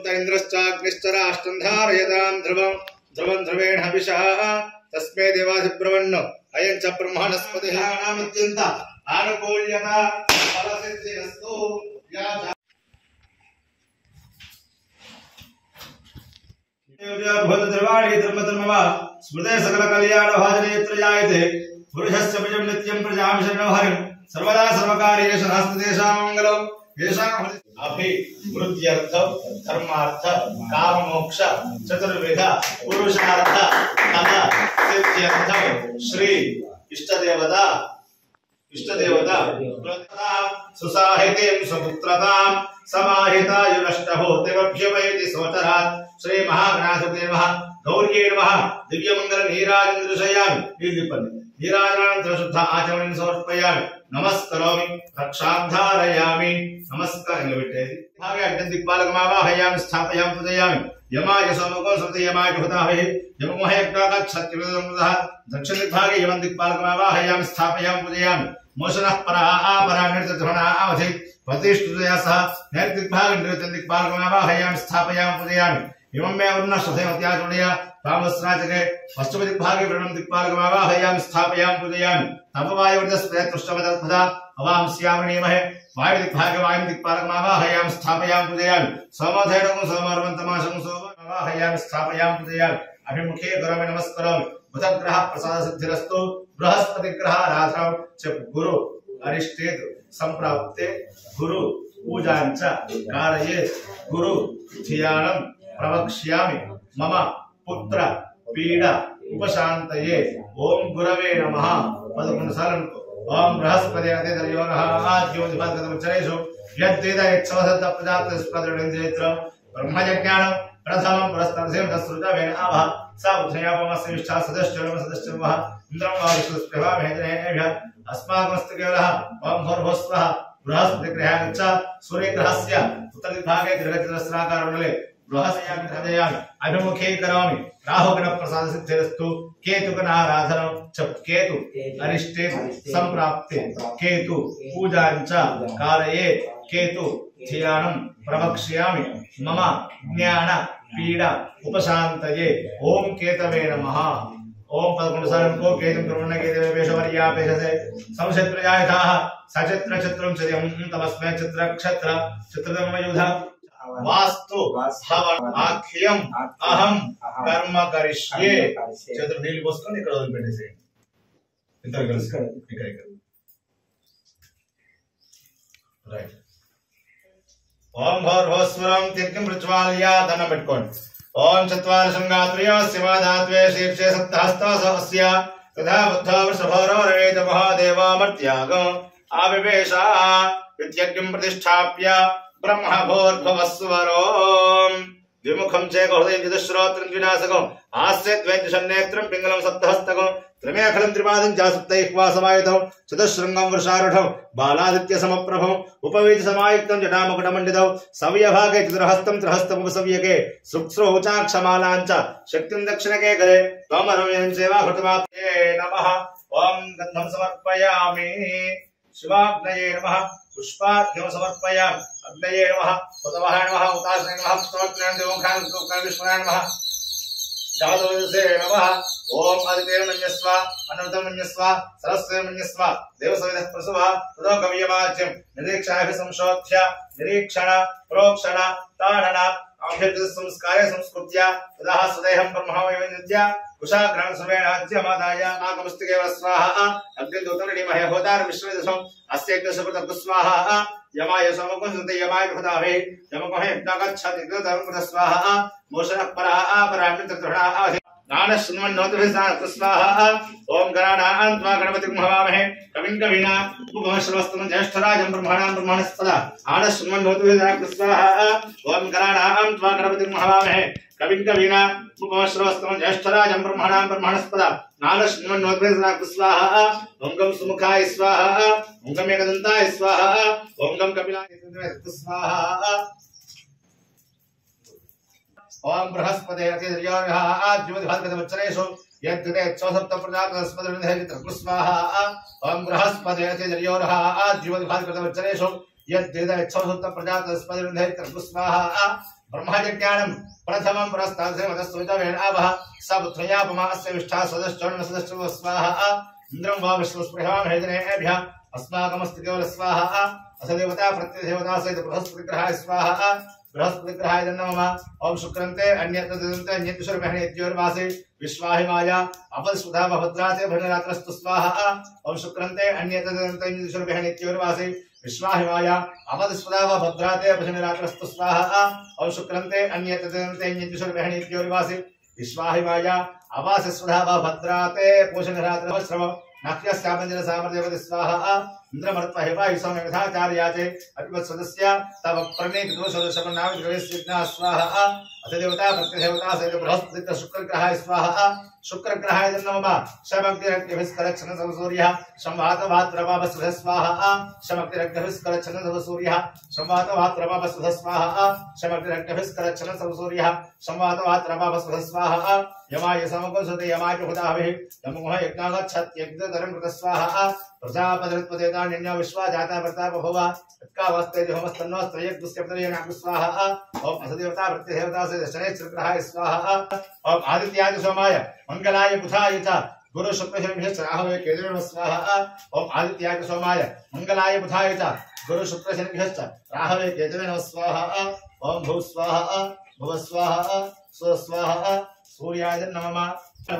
सोमोक्त इंद्रश्चाग्निश्चराष्टं धारयतां ध्रुवं ध्रुवं ध्रुवेण हविषः तस्मै देवाधिब्रवन्नो अयं च ब्रह्मणस्पतिः नामत्यन्त आनुकूल्यता फलसिद्धिरस्तु या भूतद्रवाणी धर्मधर्मवा स्मृते सकल कल्याण भाजनेत्र जायते पुरुषस्य बीजं नित्यं प्रजां शरणो हरिं सर्वदा सर्वकार्येषु नास्ति तेषां मंगलं येषां अभिवृद्ध्यर्थ धर्मार्थ काम मोक्ष चतुर्विध पुरुषार्थ तद सिद्ध्यर्थ श्री इष्टदेवता सुसाहितें सुपुत्रतां समाहितायुनष्टभूतिमभ्युपैति सोचरात् श्री महागणाधिपते नमः गौर्ये नमः दिव्यमंगल नीराजनं दर्शयामि नीराजनानंतर शुद्ध आचमनं समर्पयामि नमस्करोमि रक्षां धारयामि नमस्कार भागे अग्निदिक्पालकमावाहयामि स्थापयामि पूजयामि यमाय सोमको सते यमाय जुहतामहे यममोहयज्ञागच्छत्युदः दक्षिणदिग्भागे यमं दिक्पालकमावाहयामि स्थापयामि पूजयामि मोषणः परापरानिर्धनावधि प्रतिष्ठितया सह नैर्दिग्भागे निरृतदिक्पालकमावाहयामि स्थापयामि पूजयामि इमं मे वर्णश्रद्धेमत्याचुर्या तामस्राजके पश्चिमदिग्भागे वृणं दिक्पालकमावाहयामि स्थापयामि पूजयामि तपवायुर्दस्पृष्टवदत्पदा अवां स्यामणीमहे वायुदिग्भागे वायुं दिक्पालकमावाहयामि स्थापयामि पूजयामि सोमधैर्यं सोमर्वन्तमाशं सोममावाहयामि स्थापयामि पूजयामि अभिमुखे करोमि नमस्करोमि बुधग्रह प्रसाद सिद्धिरस्तु बृहस्पति ग्रह आराधनं च गुरु अरिष्टेतु संप्राप्ते गुरु पूजाञ्च कारयेत् गुरु ध्यानं प्रवक्ष्यामि मम पुत्र पीडा उपशान्तये ओम गुरवे नमः पदपुनसालं ओम बृहस्पति अतिदर्योनः आद्योदिभागतमचरेषु यद्वेद यच्छवसद् प्रजापतिस्पदृढेन्द्रेत्र ब्रह्मयज्ञानं प्रथमं पुरस्तारसेन तस्रुजावेन आवह सा बुद्धयापमस्य विष्ठा सदश्चर्मः इन्द्रं वायुष्वस्पृहा मेहजनेभ्यः अस्माकमस्तकेवलः ओम भूर्भुवस्वः बृहस्पति ग्रहः गच्छ सूर्यग्रहस्य उत्तरदिग्भागे दीर्घचतुरस्राकारमण्डले बृहस्पत्यामि धनयामि अभिमुखे करोमि राहुगण प्रसाद सिद्धिरस्तु केतुगणाराधनं च केतु अरिष्टेतु संप्राप्ते केतु पूजाञ्च कारयेत् केतु ध्यानं प्रवक्ष्यामि मम ज्ञान पीडा उपशान्तये ओम केतवे नमः ओम पदपुनसालं को केतुं ब्रह्मण्य केतवे वेशवर्यापेशसे संशत्रयायथाः सचित्र चित्रं चर्यं तमस्मै चित्रक्षत्र चित्रदमयुधा वास्तु हवन आख्यम अहम कर्म करिष्ये चतुर्दील बोसकोनी ఇక్కడ వదిలిపెట్టేసి ఇద్దరు కలిసి ఇక్కడ రైట్ ఓం భోర్భోస్వరం తీర్థం ప్రజ్వాల్య ధనం పెట్టుకోండి ఓం చత్వార సంగాత్రయ శివాదాత్వే శీర్షే సప్తహస్తాసస్య తథా బుద్ధ వృషభోరో రవేత మహాదేవామర్త్యాగం ఆవివేశ విద్యజ్ఞం ప్రతిష్ఠాప్య ब्रह्मभूर्भुवस्वरो द्विमुखं चेकहृदयं चतुश्रोत्रं द्विनासकं आस्यद्वैतशन्नेत्रं पिङ्गलं सप्तहस्तकं त्रिमेखलं त्रिपादं च सप्तैक्वासमायुधं चतुश्शृङ्गं वृषारूढं बालादित्यसमप्रभं उपवीतसमायुक्तं जटामकुटमण्डितं सव्यभागे चतुर्हस्तं त्रिहस्तमुपसव्यके सुक्स्रोचाक्षमालां च शक्तिं दक्षिणके करे त्वमरमयं सेवाकृतमाप्ये नमः ॐ गन्धं समर्पयामि शिवाग्नये नमः पुष्पार्घ्यं समर्पयामि अग्नये नमः हुतवहाय नमः उतासने नमः स्तोत्रं देवोखान स्तोत्रं विष्णुनाय नमः जातवेदसे नमः ओम आदित्य मन्यस्व अनंतं मन्यस्व सरस्वती मन्यस्व देवसविदः प्रसवः ततो कवियमाच्यं निरीक्षाभिः संशोध्य निरीक्षण प्रोक्षण ताडन आभ्यर्थित संस्कारे संस्कृत्य तदाह सदेहं ब्रह्मवैवन्यज्य कुशाग्रहं सवेणाज्यमादाय नागमस्तिके स्वाहा अग्निदूतं ऋणिमहे होतार विश्वदशं अस्य यज्ञसुकृतं स्वाहा यमाय सोमकुंसते यमाय भूतावे यमकोहे यज्ञागच्छति कृतं स्वाहा मोषणः परापरामितत्रहणः आधि नानः शृण्वन्नोतभिः स्वाहा ओम गणानां त्वा गणपतिं हवामहे कविं कवीना उपमश्रवस्तमं ज्येष्ठराजं ब्रह्मणां ब्रह्मणस्पदा आनः शृण्वन्नोतभिः स्वाहा ओम गणानां त्वा गणपतिं हवामहे कविं कवीना उपमश्रवस्तमं ज्येष्ठराजं ब्रह्मणां ब्रह्मणस्पदा नानः शृण्वन्नोतभिः स्वाहा ओम गं सुमुखाय स्वाहा ओम गं एकदन्ताय स्वाहा ओम गं कपिलाय स्वाहा ओम बृहस्पते अतिर्योर्यः आद्योदिभागतवच्चरेषु यद्धिते चौसप्तप्रजातस्पदृन्धेजितः स्वाहा ओम बृहस्पते अतिर्योर्यः आद्योदिभागतवच्चरेषु यद्वेदच्छोसुत्त प्रजातस्पतिर्धैत्र स्वाहा ब्रह्मज्ञानं प्रथमं पुरस्तादसेमतस्तुतवेन आवह सबुत्रयापमास्य विष्ठा सदश्चर्ण सदश्चव स्वाहा इंद्रं वा विश्वस्पृहां हेदनेभ्यः अस्माकमस्ति केवल स्वाहा अथ देवता प्रत्यदेवता सहित बृहस्पतिग्रहाय स्वाहा बृहस्पतिग्रहाय नमः ओम शुक्रन्ते अन्यतदन्ते अन्यतिशुरमहनेत्योर्वासे विश्वाहिमाया अपस्वधा भद्राते भद्ररात्रस्तु स्वाहा ओम शुक्रन्ते अन्यतदन्ते अन्यतिशुरमहनेत्योर्वासे विश्वाहिमाया अपस्वधा भद्राते भद्ररात्रस्तु स्वाहा ओम शुक्रन्ते अन्यतदन्ते अन्यतिशुरमहनेत्योर्वासे विश्वाहिमाया अवासस्वधा भद्राते पोषणरात्रश्रव नाक्यस्यापञ्जन सामर्थ्यवति स्वाहा इंद्रमर्त्वहिवायु सौम्यथाचार्याचे अपिवत्सदस्य तव प्रणीतदोषदशमनाविग्रहस्य स्वाहा अथ देवता प्रत्यदेवता सहित बृहस्पति शुक्रग्रहाय स्वाहा शुक्रग्रहाय नमः शमक्तिरग्निभिस्करच्छन सूर्यः संवातवात्रवावसुध स्वाहा शमक्तिरग्निभिस्करच्छन सूर्यः संवातवात्रवावसुध स्वाहा शमक्तिरग्निभिस्करच्छन सूर्यः संवातवात्रवावसुध स्वाहा यमाय समकोसते यमाय हुदाभिः यमोह यज्ञागच्छत्यज्ञधरं कृत स्वाहा प्रजापतिर्त्वदेतान्यन्यो विश्वा जाता प्रताप भव तत्कावस्ते देवमस्तन्नोस्त्रयज्ञस्यप्तरेणाकु स्वाहा ओम असदेवता प्रत्यदेवता से शनैश्चरग्रहाय स्वाहा ओम आदित्याय सोमाय मंगलाय बुधाय च गुरु शुक्र शनिभ्यश्च राहवे केतवे स्वाहा ओम आदित्याय सोमाय मंगलाय बुधाय च गुरु शुक्र शनिभ्यश्च राहवे केतवे स्वाहा ओम भू स्वाहा भुव स्वाहा स्व स्वाहा सूर्याय नमः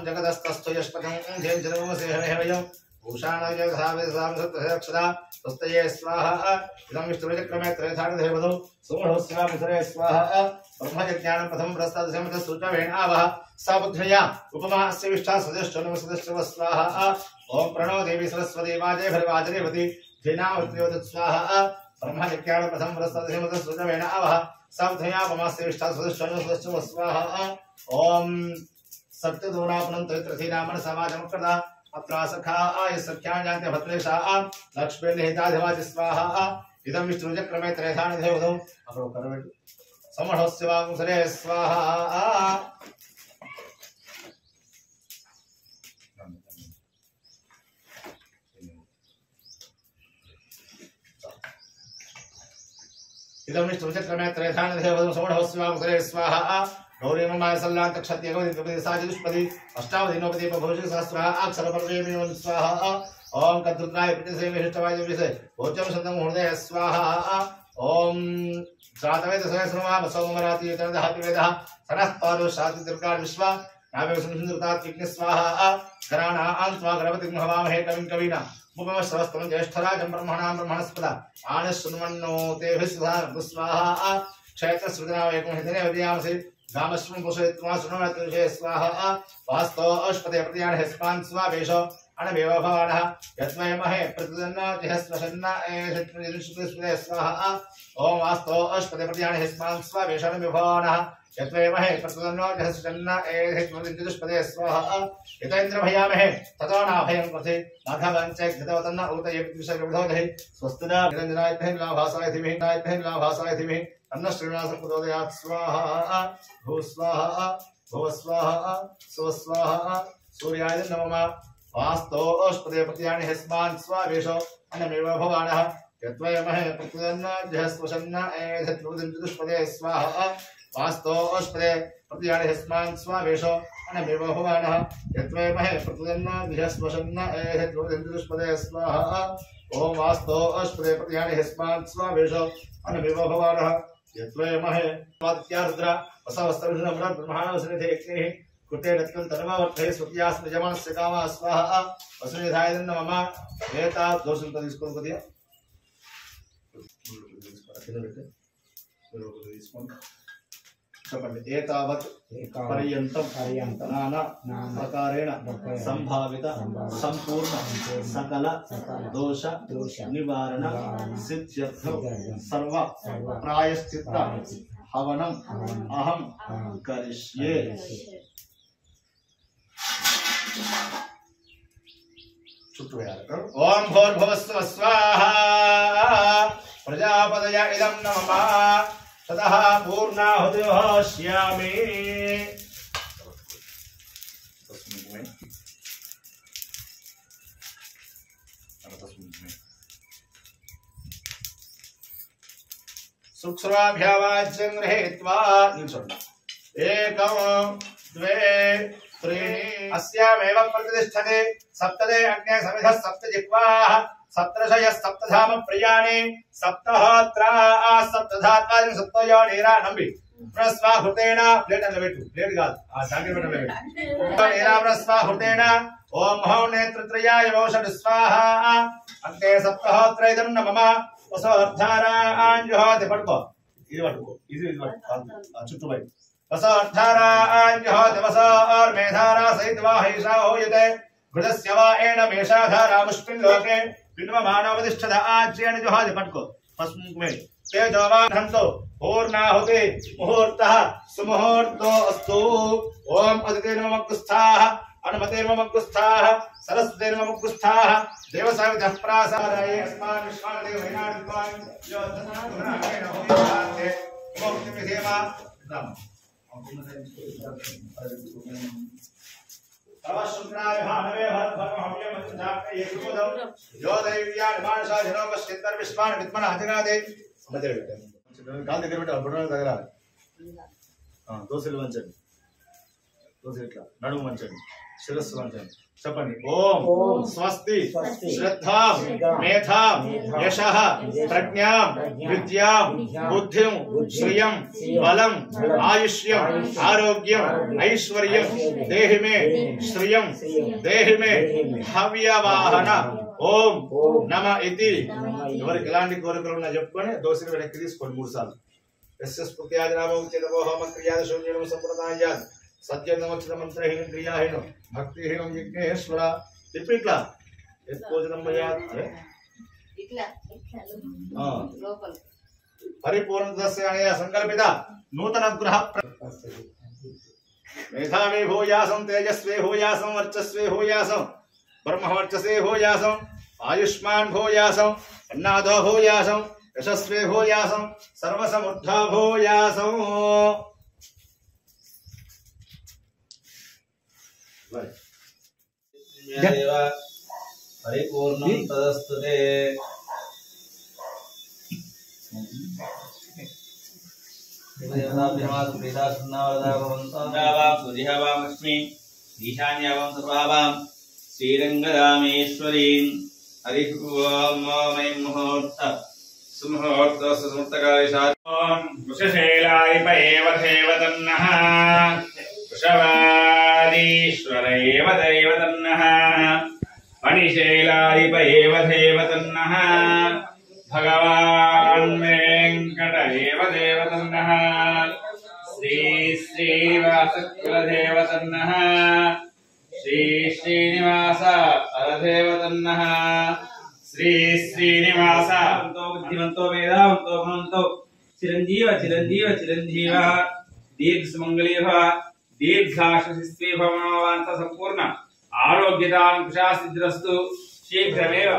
जगदस्तस्थो यष्पकं धेम जन्मसे हरहरयं भूषाणाय धावेसामसत्तक्षदा स्वस्तये स्वाहा इदं विष्णुचक्रमे त्रयधान देवदो सोमहस्यामिसरे स्वाहा ब्रह्मज्ञानं प्रथम प्रस्तादसेमत सुचवेन आवह साबुद्धया उपमास्य विष्ठा सदश्चनो सदश्चव स्वाहा ओम प्रणो देवी सरस्वती वाजे भरवाजरेवती धेनावत्योद स्वाहा ब्रह्मज्ञानं प्रथम प्रस्तादसेमत सुचवेन आवह साबुद्धया उपमास्य विष्ठा सदश्चनो सदश्चव स्वाहा ओम सत्यदोनापनं तैत्रथीनामन समाजमकृता अत्रासखा आय सख्यां जानते भद्रेशा लक्ष्मी निहिताधिवाच स्वाहा इदं विष्णुचक्रमे त्रयधान देवदो अपरो करवेट समहस्य वांसरे स्वाहा इदं विष्णुचक्रमे त्रयधान देवदो समहस्य वांसरे स्वाहा गौरी ममाय सल्लांत क्षत्रिय गौरी साजुष्पदी अष्टावधिनोपदी भविष्य सहस्रा अक्षर परमेव स्वाहा ओम कद्रुद्राय प्रतिसे विशिष्टवाय विषय भोजम संतम हृदय स्वाहा ओम जातवेद सहस्रमा बसोमराति तनधाति वेदः सरः पारो शाति दुर्गा विश्वा नामे सुंदरतात विघ्न स्वाहा गणाना अंत्वा गणपति हवामहे कविं कविना मुपमश्रवस्तमं ज्येष्ठराजं ब्रह्मणां ब्रह्मणस्पदा आनश्रुण्वन्नो तेभिस्सुधा स्वाहा क्षेत्र सृजना एकं हितने विद्यामसि गामश्रम पोषयित्वा सुनोनत्रिषे स्वाहा वास्तो अष्पदे प्रतियाण हिस्पान् स्वावेशो अनमेव भवानः यत्महे प्रतिदन्न जिहस्वशन्न एषत्रिष्पदे स्वाहा ओम वास्तो अष्पदे प्रतियाण हिस्पान् स्वावेशो अनमेव भवानः यत्महे प्रतिदन्न जिहस्वशन्न एषत्रिष्पदे स्वाहा यतेन्द्र भयामहे ततो नाभयं कृते माघवञ्चे घृतवतन्न उतये विषयविधोधे स्वस्तिना निरञ्जनाय लाभासाय धीमहि नाय लाभासाय धीमहि अन्न श्रीनिवास प्रचोदयात् स्वाहा भू स्वाहा भुव स्वाहा स्व स्वाहा सूर्याय नमः वास्तो अष्पदे प्रतियाणि हिस्मान् स्वावेशो अनमेव भवानः यत्वयमहे प्रतिदन्न जिहस्वशन्न एधत्रुदिन्दुष्पदे स्वाहा वास्तो अष्पदे प्रतियाणि हिस्मान् स्वावेशो अनमेव भवानः यत्वयमहे प्रतिदन्न जिहस्वशन्न एधत्रुदिन्दुष्पदे स्वाहा ओम वास्तो अष्पदे प्रतियाणि हिस्मान् स्वावेशो अनमेव भवानः यत्वयमहे वात्यारुद्र वसवस्तविष्णुमृत ब्रह्माणवसनिधे यज्ञेः कुटे रत्कं तन्मावर्धये स्वत्यास्म यजमानस्य कामा स्वाहा वसुनिधाय नमः एता दोषं तदिस्कोन कदिया एतावत् पर्यन्तं नाना प्रकारेण संभावित संपूर्ण सकल दोष निवारण सिद्ध्यर्थं सर्व प्रायश्चित्त हवनम् अहं करिष्ये। ओम भूर्भुवस्सुः स्वाहा प्रजापतये इदं नमः ततः पूर्णाहुतिः होष्यामि। सुक्षुराभ्यावाच्यं गृहीत्वा एकं द्वे त्रीणि अस्यामेव प्रतिष्ठते सप्तदे अग्ने समिधः सप्तजिह्वाः सप्तर्षयः सप्तधाम प्रियाणि सप्तहोत्राः सप्तधात्वानि सप्तयोनिरा नम्बि प्रस्वाहुतेन प्लेट निलबెట్టు ప్లేట్ కాదు ఆ జాకెట్ మీద నిలబెట్టు ఏరా ప్రస్వాహుతేన ఓం హౌ నేత్రత్రయాయ ఓషడ్ స్వాహా అంతే సప్తహోత్రైదం నమమ వసోర్ధారాంజుహోతి పట్టుకో ఇది చుట్టుపై वसोर्धारांजहोति वसोर् मेधारा सहित वा हैषा होयते घृतस्य वा एण मेषाधारा मुष्मिन् लोके बिन्वमानोपतिष्ठत आज्येन जुहोति पट्को पस्मुमे तेजोवान्हन्तो पूर्णाहुति मुहूर्तः सुमुहूर्तो अस्तु ओम अदिते नमः कुस्थाः अनुमते नमः कुस्थाः सरस्वते नमः कुस्थाः देवसावितः प्रासादये अस्मान् विश्वान् देवैनादित्वान् योद्धनागुणाकेन होयते मुक्ति विधेमा राम तवशुक्राय भानवे भरभमहव्य मंत्राक्ते येकुदम यो दैव्या मानसा जनोक सिद्धर विश्वान विद्मन हजगादे मध्य बैठे काल దగ్గర పెట్టు బుర్ర దగ్గర దోసలు వంచండి దోసలు ఇట్లా నడుము వంచండి శిరస్సు వంచండి చెప్పండి ఓం స్వస్తి శ్రద్ధా మేధా యశః ప్రజ్ఞాం విద్యాం బుద్ధిం శ్రియం బలం ఆయుష్యం ఆరోగ్యం ఐశ్వర్యం దేహి మే శ్రియం దేహి మే భవ్యవాహన ఓం నమ ఇతి ఎవరికి ఎలాంటి కోరికలు ఉన్నా చెప్పుకొని దోసిని వెనక్కి తీసుకోండి 3 సార్లు యస్య స్ఫుత్యాదినామో ఉచ్యతమో హోమ క్రియాద శూన్యం సంప్రదాయాద్ సత్యనమక్షర మంత్రహీన క్రియాహీన భక్తిహీన యజ్ఞేశ్వర ఇట్లా ఎక్కువజనం భయాత్ ఇట్లా లోపల పరిపూర్ణతస్య అనే సంకల్పిత నూతన గ్రహ మేధావి భూయాసం తేజస్వే భూయాసం వర్చస్వే భూయాసం బ్రహ్మవర్చసే భూయాసం ఆయుష్మాన్ భూయాసం అన్నాదో భూయాసం యశస్వే భూయాసం సర్వసముద్ధ భూయాసం परिपूर्णं तदस्तुते सूर्यवामस्मि ईशान्यावां सर्वावां श्रीरङ्गरामेश्वरीं हरिः ओम् ऐं मुहूर्त सुमुहूर्तकालिशां वृषशैलाय एव देवतन्नः वृषवादीश्वर एव देवतन्नः मणिशैलाधिप एव देवतन्नः भगवान् वेङ्कट एव देवतन्नः श्री श्रीनिवास कुलदेवतन्नः श्री श्रीनिवास अरदेवतन्नः श्री श्रीनिवास बुद्धिमन्तो मेधावन्तो भवन्तो चिरञ्जीव चिरञ्जीव चिरञ्जीव दीर्घसुमङ्गली भव दीर्घायुष्यस्वी भवनवांस संपूर्ण आरोग्यदां कुशासिद्धिरस्तु शीघ्रमेव